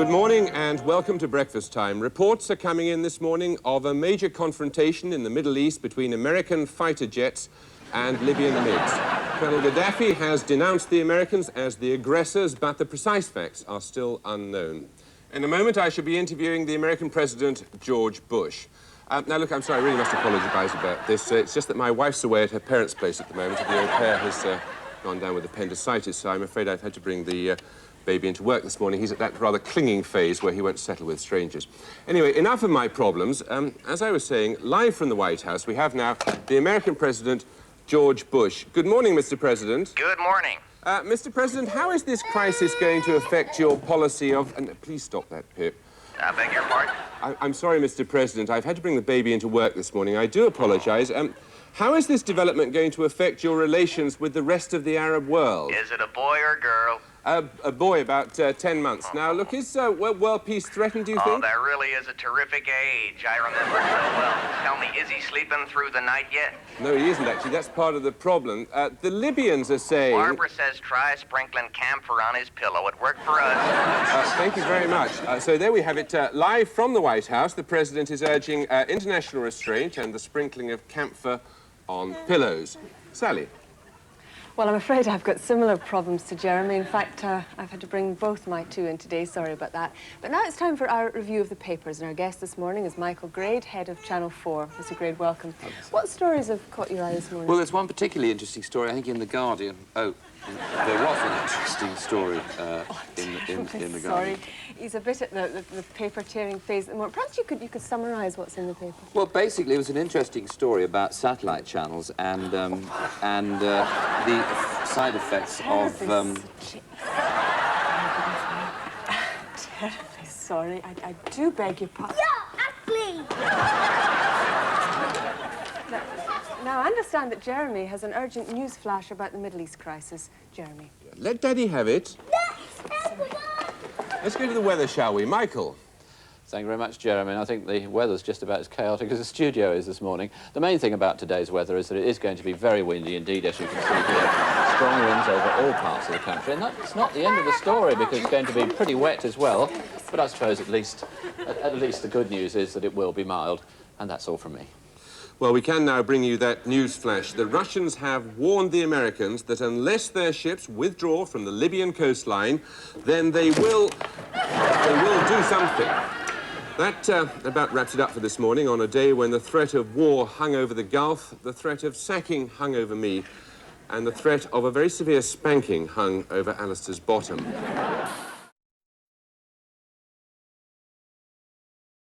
Good morning and welcome to Breakfast Time. Reports are coming in this morning of a major confrontation in the Middle East between American fighter jets and Libyan MiGs. Colonel Gaddafi has denounced the Americans as the aggressors, but the precise facts are still unknown. In a moment, I shall be interviewing the American President, George Bush. Now, look, I'm sorry, I really must apologise about this. It's just that my wife's away at her parents' place at the moment. The au pair has gone down with appendicitis, so I'm afraid I've had to bring the baby into work this morning. He's at that rather clinging phase where he won't settle with strangers. Anyway, enough of my problems. As I was saying, live from the White House, we have now the American President, George Bush. Good morning, Mr. President. Good morning. Mr. President, how is this crisis going to affect your policy of... please stop that, Pip. I beg your pardon? I'm sorry, Mr. President. I've had to bring the baby into work this morning. I do apologise. How is this development going to affect your relations with the rest of the Arab world? Is it a boy or girl? A boy, about 10 months. Now, look, is world peace threatened, do you think? Oh, that really is a terrific age. I remember so well. Tell me, is he sleeping through the night yet? No, he isn't, actually. That's part of the problem. The Libyans are saying... Barbara says try sprinkling camphor on his pillow. It worked for us. Thank you very much. So there we have it, live from the White House. The President is urging international restraint and the sprinkling of camphor on pillows. Sally? Well, I'm afraid I've got similar problems to Jeremy. In fact, I've had to bring both my two in today. Sorry about that. But now it's time for our review of the papers. And our guest this morning is Michael Grade, head of Channel 4. Mr. Grade, welcome. What stories have caught your eye this morning? Well, there's one particularly interesting story, I think, in The Guardian. Oh, there was an interesting story in The Guardian. Sorry, he's a bit at the paper-tearing phase at the moment. Perhaps you could summarise what's in the paper. Well, basically, it was an interesting story about satellite channels and the side effects of... Terribly sorry. I do beg your pardon. Yeah, Now, I understand that Jeremy has an urgent news flash about the Middle East crisis. Jeremy. Let Daddy have it. Let's go to the weather, shall we? Michael? Thank you very much, Jeremy. I think the weather's just about as chaotic as the studio is this morning. The main thing about today's weather is that it is going to be very windy indeed, as you can see here. Strong winds over all parts of the country. And that's not the end of the story, because it's going to be pretty wet as well. But I suppose at least the good news is that it will be mild. And that's all from me. Well, we can now bring you that news flash. The Russians have warned the Americans that unless their ships withdraw from the Libyan coastline, then they will do something. That about wraps it up for this morning on a day when the threat of war hung over the Gulf, the threat of sacking hung over me, and the threat of a very severe spanking hung over Alistair's bottom.